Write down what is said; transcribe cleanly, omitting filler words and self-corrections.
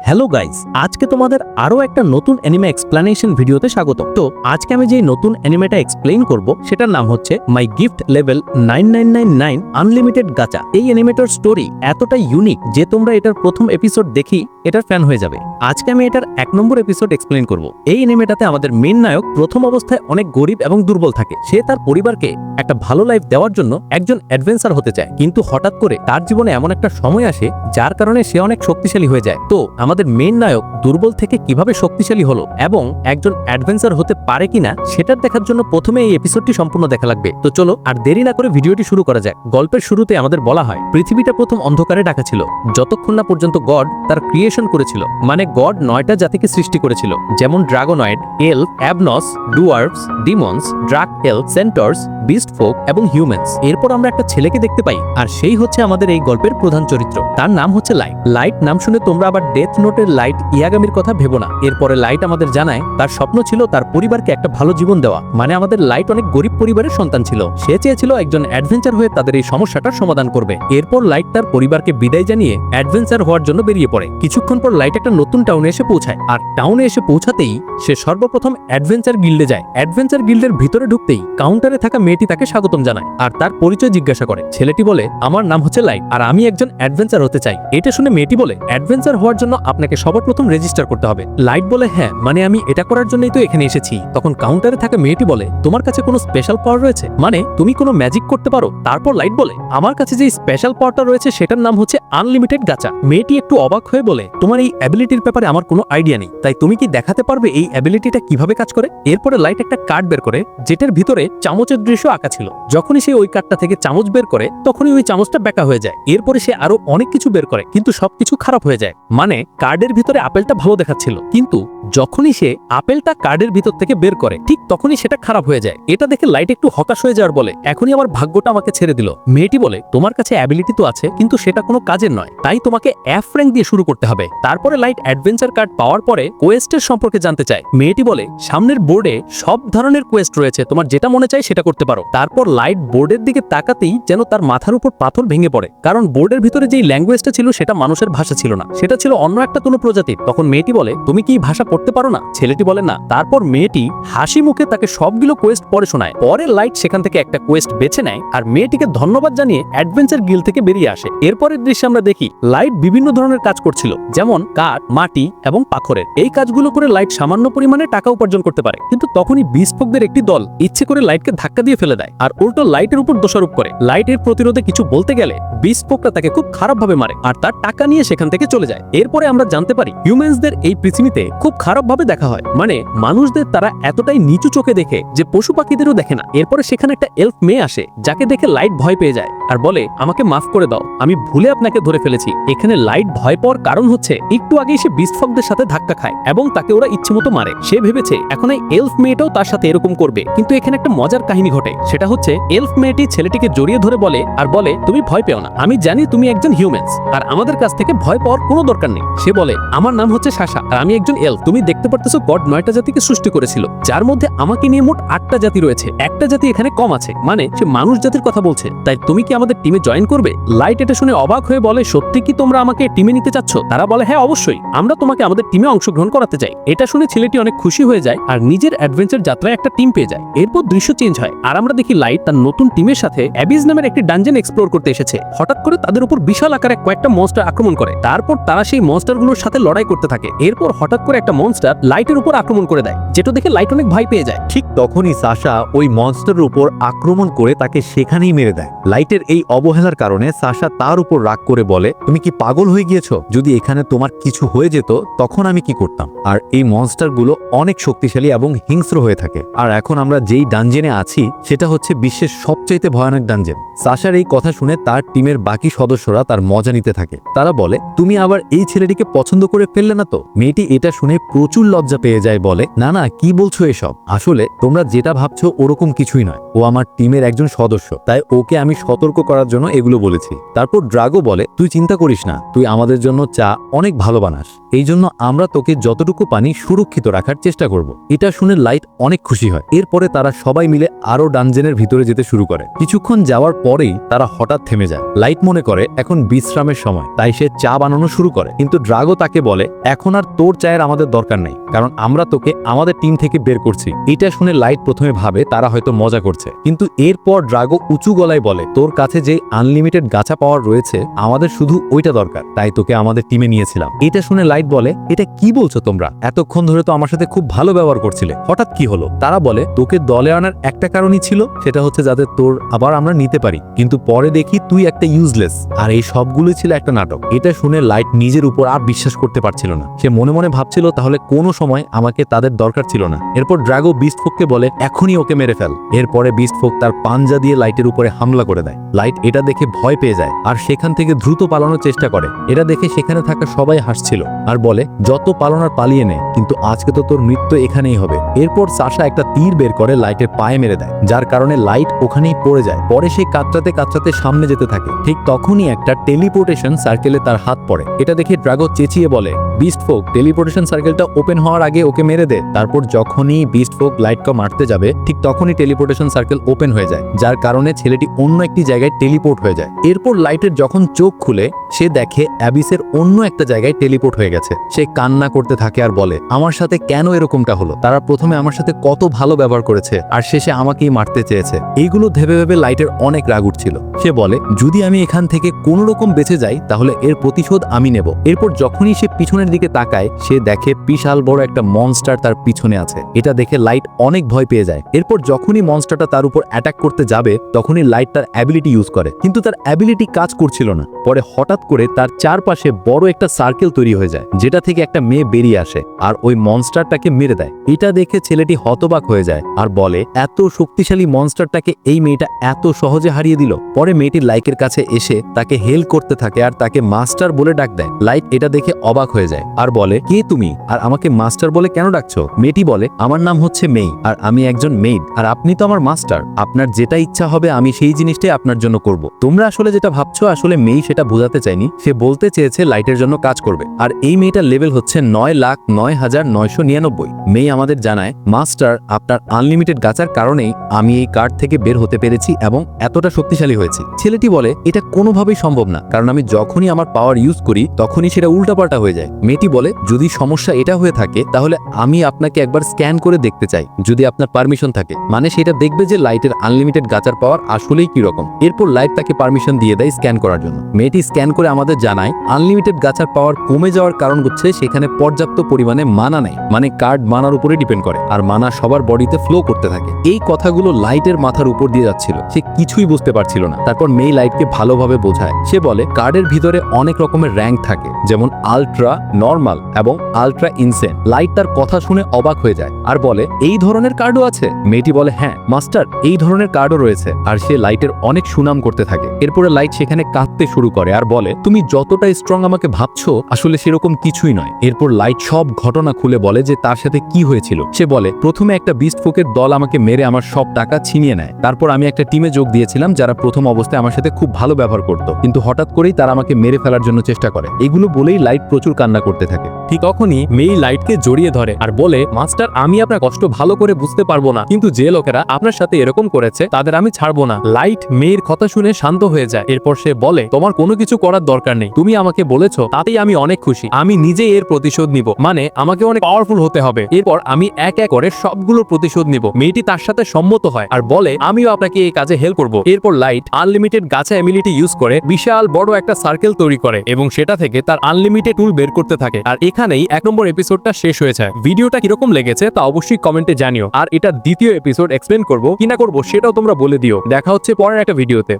Hello guys, আজকে তোমাদের আরো একটা নতুন অ্যানিমে এক্সপ্লেনেশন ভিডিওতে স্বাগত। তো আজকে আমি যে নতুন অ্যানিমেটা এক্সপ্লেইন করব সেটার নাম হচ্ছে মাই গিফট লেভেল 9999 আনলিমিটেড গাচা। এই অ্যানিমেটার স্টোরি এতটাই ইউনিক যে তোমরা এটার প্রথম এপিসোড দেখি এটার ফ্যান হয়ে যাবে। আজকে আমি এটার 1 নম্বর এপিসোড এক্সপ্লেইন করব। এই অ্যানিমেটাতে আমাদের মেইন নায়ক প্রথম অবস্থায় অনেক গরিব এবং দুর্বল থাকে। সে তার পরিবারকে একটা ভালো লাইফ দেওয়ার জন্য একজন অ্যাডভেঞ্চার হতে চায়, কিন্তু হঠাৎ করে তার জীবনে এমন একটা সময় আসে যার কারণে সে অনেক শক্তিশালী হয়ে যায়। তো আমাদের মেইন নায়ক দুর্বল থেকে কিভাবে শক্তিশালী হলো এবং একজন অ্যাডভেঞ্চার হতে পারে কিনা সেটা দেখার জন্য প্রথমে এই এপিসোডটি সম্পূর্ণ দেখা লাগবে। তো চলো আর দেরি না করে ভিডিওটি শুরু করা যাক। গল্পের শুরুতে আমাদের বলা হয় পৃথিবীটা প্রথম অন্ধকারে ঢাকা ছিল, যতক্ষণ না পর্যন্ত গড তার ক্রিয়েশন করেছিল। মানে গড 9টা জাতিকে সৃষ্টি করেছিল, যেমন ড্রাগনয়েড, এলফ, অ্যাবনস, dwarves, demons, drake elf, centaurs, beast folk এবং হিউম্যানস। এরপর আমরা একটা ছেলেকে দেখতে পাই, আর সেই হচ্ছে আমাদের এই গল্পের প্রধান চরিত্র। তার নাম হচ্ছে লাইট। লাইট নাম শুনে তোমরা আবার ডেথ নোটের লাইট ইয়াগামির কথা ভেবো না। এরপরে লাইট আমাদের জানায় তার স্বপ্ন ছিল তার পরিবারকে একটা ভালো জীবন দেওয়া। মানে আমাদের লাইট অনেক গরিব পরিবারের সন্তান ছিল। সে চেয়েছিল একজন অ্যাডভেঞ্চার হয়ে তাদের এই সমস্যাটার সমাধান করবে। এরপর লাইট তার পরিবারকে বিদায় জানিয়ে অ্যাডভেঞ্চার হওয়ার জন্য বেরিয়ে পড়ে। কিছুক্ষণ পর লাইট একটা নতুন টাউনে এসে পৌঁছায়, আর টাউনে এসে পৌঁছাতেই সে সর্বপ্রথম অ্যাডভেঞ্চার গিল্ডে যায়। অ্যাডভেঞ্চার গিল্ডের ভিতরে ঢুকতেই কাউন্টারে থাকা মেয়েটি তাকে স্বাগতম জানায় আর তার পরিচয় জিজ্ঞাসা করে। ছেলেটি বলে, আমার নাম হচ্ছে লাইট আর আমি একজন অ্যাডভেঞ্চার হতে চাই। এটা শুনে মেয়েটি বলে, অ্যাডভেঞ্চার হওয়ার জন্য আপনাকে সবার প্রথম রেজিস্টার করতে হবে। লাইট বলে, হ্যাঁ মানে আমি এটা করার জন্যই তো এখানে এসেছি। তখন কাউন্টারে থাকা মেয়েটি বলে, তোমার কাছে কোনো স্পেশাল পাওয়ার রয়েছে? মানে তুমি কোনো ম্যাজিক করতে পারো? তারপর লাইট বলে, আমার কাছে যে স্পেশাল পাওয়ারটা রয়েছে সেটার নাম হচ্ছে আনলিমিটেড গাচা। মেয়েটি একটু অবাক হয়ে বলে, তোমার এই অ্যাবিলিটির ব্যাপারে আমার কোনো আইডিয়া নেই, তাই তুমি কি দেখাতে পারবে এই অ্যাবিলিটিটা কিভাবে কাজ করে? এরপরে লাইট একটা কার্ড বের করে যেটার ভিতরে চামচের দৃশ্য আঁকা ছিল। যখনই সে ওই কার্ডটা থেকে চামচ বের করে তখনই ওই চামচটা বেঁকা হয়ে যায়। এরপরে সে আরো অনেক কিছু বের করে, কিন্তু সবকিছু খারাপ হয়ে যায়। মানে কার্ডের ভিতরে আপেলটা ভালো দেখাচ্ছিল, কিন্তু যখনই সে আপেলটা কার্ডের ভিতর থেকে বের করে ঠিক তখনই সেটা খারাপ হয়ে যায়। এটা দেখে লাইট একটু হতাশ হয়ে যাওয়ার বলে, এখনই আমার ভাগ্যটা আমাকে ছেড়ে দিল। মেয়েটি বলে, তোমার কাছে অ্যাবিলিটি তো আছে কিন্তু সেটা কোনো কাজের নয়, তাই তোমাকে এফ র্যাঙ্ক দিয়ে শুরু করতে হবে। তারপরে লাইট অ্যাডভেঞ্চার কার্ড পাওয়ার পরে কোয়েস্টের সম্পর্কে জানতে চায়। মেয়েটি বলে, সামনের বোর্ডে সব ধরনের কোয়েস্ট রয়েছে, তোমার যেটা মনে চায় সেটা করতে পারো। তারপর লাইট বোর্ডের দিকে তাকাতেই যেন তার মাথার উপর পাথর ভেঙে পড়ে, কারণ বোর্ডের ভিতরে যেই ল্যাঙ্গুয়েজটা ছিল সেটা মানুষের ভাষা ছিল না, সেটা ছিল অন্য একটা কোনো প্রজাতির। তখন মেয়েটি বলে, তুমি কি ভাষা পড়তে পারো না? ছেলেটি বলে, না। তারপর মেয়েটি হাসি মুখে তাকে সবগুলো কোয়েস্ট পড়ে শোনায়। পরে লাইট সেখান থেকে একটা কোয়েস্ট বেছে নেয় আর মেয়েটিকে ধন্যবাদ জানিয়ে অ্যাডভেঞ্চার গিল্ড থেকে বেরিয়ে আসে। এরপরের দৃশ্যে আমরা দেখি লাইট বিভিন্ন ধরনের কাজ করছিল, যেমন কাঠ, মাটি এবং পাথরের। এই কাজগুলো করে লাইট সামান্য পরিমাণে টাকা উপার্জন করতে পারে, কিন্তু তখনই বিস্ফোকদের একটি দল ইচ্ছে করে লাইটকে ধাক্কা দিয়ে ফেলে দেয় আর উল্টো লাইটের উপর দোষারোপ করে। লাইটের প্রতিরোধে কিছু বলতে গেলে বিস্ফোকটা তাকে খুব খারাপভাবে মারে আর তার টাকা নিয়ে সেখান থেকে চলে যায়। এরপরে আমরা জানতে পারি হিউম্যানসদের এই পৃথিবীতে খুব খারাপভাবে দেখা হয়, মানে মানুষদের তারা এতটাই নিচু চোখে দেখে যে পশু পাখিদেরও দেখে না। এরপরে সেখানে একটা এলফ মেয়ে আসে যাকে দেখে লাইট ভয় পেয়ে যায় আর বলে, আমাকে মাফ করে দাও, আমি ভুলে আপনাকে ধরে ফেলেছি। এখানে লাইট ভয় পাওয়ার কারণ হচ্ছে একটু আগেই সে বিস্ফোকদের সাথে ধাক্কা খায় এবং তাকে ওরা ইচ্ছেমতো মারে। সে ভেবেছে এখন এই এলফ মেয়েটাও তার সাথে এরকম করবে, কিন্তু এখানে একটা মজার কাহিনী ঘটে। সেটা হচ্ছে এলফ মেয়েটি ছেলেটিকে জড়িয়ে ধরে বলে আর বলে, তুমি ভয় পেও না, আমি জানি তুমি একজন হিউম্যানস আর আমাদের কাছ থেকে ভয় পাওয়ার কোনো দরকার নেই। সে বলে, আমার নাম হচ্ছে সাশা আর আমি একজন এলফ। তুমি দেখতে পারতেছো গড 9টা জাতিকে সৃষ্টি করেছিল, যার মধ্যে আমাকে নিয়ে মোট 8টা জাতি রয়েছে। একটা জাতি এখানে কম আছে, মানে সে মানুষ জাতির কথা বলছে। তাই তুমি কি আমাদের টিমে জয়েন করবে? লাইট এটা শুনে অবাক হয়ে বলে, সত্যি কি তোমরা আমাকে টিমে নিতে চাচ্ছ? তারা বলে, হ্যাঁ অবশ্যই, আমরা তোমাকে আমাদের টিমে অংশগ্রহণ করাতে চাই। এটা শুনে ছেলেটি অনেক খুশি হয়ে যায় আর নিজের অ্যাডভেঞ্চার যাত্রায় একটা টিম পেয়ে যায়। এরপর দৃশ্য চেঞ্জ হয় আর আমরা দেখি লাইট তার নতুন টিমের সাথে অ্যাবিস নামের একটি ডানজেন এক্সপ্লোর করতে এসেছে। হঠাৎ করে তাদের উপর বিশাল আকারে কয়েকটা মনস্টার আক্রমণ করে। তারপর তারা সেই মনস্টারগুলোর সাথে লড়াই করতে থাকে। এরপর হঠাৎ করে একটা মনস্টার লাইটের উপর আক্রমণ করে দেয়, যেটা দেখে লাইট অনেক ভয় পেয়ে যায়। ঠিক তখনই সাশা ওই মনস্টারের উপর আক্রমণ করে তাকে সেখানেই মেরে দেয়। লাইটের এই অবহেলার কারণে সাশা তার উপর রাগ করে বলে, তুমি কি পাগল হয়ে গিয়েছো? যদি এখানে তোমার কিছু হয়ে যেত তখন আমি কি করতাম? আর এই মনস্টারগুলো অনেক শক্তিশালী এবং হিংস্র হয়ে থাকে। আর এখন আমরা যেই ডানজেনে আছি সেটা হচ্ছে বিশ্বের সবচাইতে ভয়ানক ডানজেন। সাশার এই কথা শুনে তার টিমের বাকি সদস্যরা তার মজা নিতে থাকে। তারা বলে, তুমি আবার এই ছেলেটিকে পছন্দ করে ফেললে না তো? মেয়েটি এটা শুনে প্রচুর লজ্জা পেয়ে যায়, বলে না না কি বলছো এসব, আসলে তোমরা যেটা ভাবছো ওরকম কিছুই নয়, ও আমার টিমের একজন সদস্য, তাই ওকে আমি সতর্ক করার জন্য এগুলো বলেছি। তারপর ড্রাগো বলে তুই চিন্তা করিস না, তুই আমাদের জন্য চা অনেক ভালো বানাস, এই জন্য আমরা তোকে যতটুকু পানি সুরক্ষিত রাখার চেষ্টা করব। এটা শুনে লাইট অনেক খুশি হয়। এরপরে তারা সবাই মিলে আরো ডানজেনের ভিতরে যেতে শুরু করে। কিছুক্ষণ যাওয়ার পরেই তারা হঠাৎ থেমে যায়। লাইট মনে করে এখন বিশ্রামের সময়, তাই সে চা বানানো শুরু করে, কিন্তু ড্রাগো তাকে বলে এখন আর তোর চায়ের আমাদের দরকার নেই, কারণ আমরা তোকে আমাদের টিম থেকে বের করছি। এটা শুনে লাইট প্রথমে ভাবে তারা হয়তো মজা করছে, কিন্তু এরপর ড্রাগো উঁচু গলায় বলে তোর কাছে যে আনলিমিটেড গাছা পাওয়ার রয়েছে আমাদের শুধু ওইটা দরকার, তাই তোকে আমাদের টিমে নিয়েছিলাম। এটা শুনে লাইট বলে এটা কি বলছো তোমরা, এতক্ষণ ধরে তো আমার সাথে খুব ভালো ব্যবহার করছিলে, হঠাৎ কি হলো? তারা বলে তোকে দলে আনার একটা কারণই ছিল, সেটা হচ্ছে যাতে তোর আবার আমরা নিতে পারি, কিন্তু পরে দেখি তুই একটা ইউজলেস, আর এই সবগুলোই ছিল একটা নাটক। এটা শুনে লাইট নিজের উপর আর বিশ্বাস করতে পারছিল না। সে মনে মনে ভাবছিল তাহলে কোনো সময় আমাকে তাদের দরকার ছিল না। এরপর ড্রাগো বিস্ট ফোককে বলে এখনই ওকে মেরে ফেল। এরপরে বিস্ট ফোক তার পাঞ্জা দিয়ে লাইটের উপরে হামলা করে দেয়। লাইট এটা দেখে ভয় পেয়ে যায় আর সেখান থেকে দ্রুত পালানোর চেষ্টা করে। এটা দেখে সেখানে থাকা সবাই হাসছিল আর বলে যত পালানোর পালিয়ে নে, কিন্তু আজকে তো তোর মৃত্যু এখানেই হবে। এরপর সাশা একটা তীর বের করে লাইটের পায়ে মেরে দেয়, যার কারণে লাইট ওখানেই পড়ে যায়। পরে সে কাতরাতে কাতরাতে সামনে যেতে থাকে। ঠিক তখনই একটা টেলিপোর্টেশন সার্কেলে তার হাত পড়ে। এটা দেখে ড্রাগো চেঁচিয়ে বলে বিস্ট ফোক টেলিপোর্টেশন সার্কেলটা ওপেন হওয়ার আগে ওকে মেরে দে। তারপর যখনই বিস্ট ফোক লাইটকে মারতে যাবে ঠিক তখনই টেলিপোর্টেশন সার্কেল ওপেন হয়ে যায়, যার কারণে ছেলেটি অন্য একটি জায়গায় টেলিপোর্ট হয়ে যায়। এরপর লাইটের যখন চোখ খুলে সে দেখে অ্যাবিসের অন্য একটা জায়গায় টেলিপোর্ট হয়ে গেছে। সে কান্না করতে থাকে আর বলে আমার সাথে কেন এরকমটা হলো, তারা প্রথমে আমার সাথে কত ভালো ব্যবহার করেছে আর শেষে আমাকেই মারতে চেয়েছে। এইগুলো ভেবে ভেবে লাইটের অনেক রাগ উঠছিল। সে বলে যদি আমি এখান থেকে কোনো রকম বেঁচে যাই তাহলে এর প্রতিশোধ আমি নেব। এরপর যখনই সে পিছনের দিকে তাকায় সে দেখে বিশাল বড় একটা মনস্টার তার পিছনে আছে। এটা দেখে লাইট অনেক ভয় পেয়ে যায়। এরপর যখনই মনস্টারটা তার উপর অ্যাটাক করতে যাবে তখনই লাইট তার অ্যাবিলিটি ইউজ করে, কিন্তু তার অ্যাবিলিটি কাজ করছিল না। পরে হঠাৎ করে তার চারপাশে বড় একটা সার্কেল তৈরি হয়ে যায়, যেটা থেকে একটা মেয়ে বেরিয়ে আসে আর ওই মনস্টারটাকে মেরে দেয়। এটা দেখে ছেলেটি হতবাক হয়ে যায় আর বলে এত শক্তিশালী মনস্টারটাকে এই মেয়েটা এত সহজে হারিয়ে দিল। পরে মেয়েটি লাইকের কাছে এসে তাকে হেল্প করতে থাকে আর তাকে মাস্টার বলে ডাক দেয়। লাইট এটা দেখে অবাক হয়ে যায় আর বলে কে তুমি আর আমাকে মাস্টার বলে কেন ডাকছো? মেয়েটি বলে আমার নাম হচ্ছে মেই আর আমি একজন মেইড, আর আপনি তো আমার মাস্টার, আপনার যেটা ইচ্ছা হবে আমি সেই জিনিসটাই আপনার জন্য করব। তোমরা আসলে যেটা ভাবছো আসলে মেই সেটা বোঝাতে চাইনি, সে বলতে চেয়েছে লাইটের জন্য কাজ করবে। আর এই মেয়েটার লেভেল হচ্ছে 9,09,999। মেই আমাদের জানায় মাস্টার আপনার আনলিমিটেড গাচার কারণেই আমি এই কার্ড থেকে বের হতে পেরেছি এবং এতটা শক্তিশালী হয়েছি। ছেলেটি বলে এটা কোনোভাবেই সম্ভব না, কারণ আমি যখনই আমার পাওয়ার ইউজ করি তখনই সেটা উল্টাপাল্টা হয়ে যায়। মেয়েটি বলে যদি সমস্যা এটা হয়ে থাকে তাহলে আমি আপনাকে একবার স্ক্যান করে দেখতে চাই, যদি আপনার পারমিশন থাকে, মানে সেটা দেখবে যে লাইটের আনলিমিটেড গাচার পাওয়ার আসলেই কি রকম। এরপর লাইট তাকে পারমিশন দিয়ে দেয় স্ক্যান করার জন্য। মেয়েটি স্ক্যান করে আমাদের জানায় আনলিমিটেড গাচার পাওয়ার কমে যাওয়ার কারণ হচ্ছে সেখানে পর্যাপ্ত পরিমাণে মানা নেই, মানে কার্ড মানার উপরে ডিপেন্ড করে আর মানা সবার বডিতে ফ্লো করতে থাকে। এই কথাগুলো লাইটের মাথার উপর দিয়ে যাচ্ছিল, সে কিছুই বুঝতে পারছিল না। তারপর মেই লাইটকে ভালোভাবে বোঝায়। সে বলে কার্ডের ভিতরে অনেক রকমের র্যাঙ্ক থাকে, যেমন আলট্রা, নর্মাল এবং আলট্রা ইনসেন। লাইট তার কথা শুনে অবাক হয়ে যায় আর বলে এই ধরনের কার্ডও আছে? মেয়েটি বলে হ্যাঁ মাস্টার, এই ধরনের কার্ডও রয়েছে। আর সে লাইটের অনেক সুনাম করতে থাকে। এরপরে লাইট সেখানে কাঁদতে শুরু করে আর বলে তুমি যতটা স্ট্রং আমাকে ভাবছো আসলে সেরকম কিছুই নয়। এরপর লাইট সব ঘটনা খুলে বলে যে তার সাথে কি হয়েছিল। সে বলে প্রথমে একটা বিস্ট ফোকের দল আমাকে মেরে আমার সব টাকা ছিনিয়ে নেয়। তারপর আমি একটা টিমে যোগ দিয়েছিলাম যারা প্রথম অবস্থায় আমার সাথে খুব ভালো ব্যবহার করত, কিন্তু হঠাৎ করেই তারা আমাকে মেরে ফেলার জন্য চেষ্টা করে। এগুলো বলেই লাইট প্রচুর কান্না করতে থাকে। ঠিক তখনই মেই লাইটকে জড়িয়ে ধরে আর বলে মাস্টার আমি আপনার কষ্ট ভালো করে বুঝতে পারবো না, কিন্তু যে লোকেরা আপনার সাথে এরকম করেছে তাদের আমি ছাড়বো না। লাইট মেয়ের কথা শুনে শান্ত হয়ে যায়। এরপর সে বলে তোমার কোনো কিছু করার দরকার নেই, তুমি আমাকে বলেছো তাতেই আমি অনেক খুশি। আমি নিজে এর প্রতিশোধ নিব, মানে আমাকে অনেক পাওয়ারফুল হতে হবে। এরপর আমি এক এক করে সবগুলো প্রতিশোধ নিব। মেয়েটি তার সাথে সম্মত হয় আর বলে আমিও আপনাকে এই কাজে হেল্প করব। এরপর লাইট আনলিমিটেড গাছা এবিলিটি ইউজ করে বিশাল বড় একটা সার্কেল তৈরি করে এবং সেটা থেকে তার আনলিমিটেড টুল বের করতে থাকে। আর এখানেই 1 নম্বর এপিসোডটা শেষ হয়ে যায়। ভিডিওটা কিরকম লেগেছে তা অবশ্যই কমেন্টে জানিও। আর এটা দ্বিতীয় এপিসোড এক্সপ্লেন করব কিনা করব সেটাও তোমরা বলে দিও। দেখা হচ্ছে পরের একটা ভিডিওতে।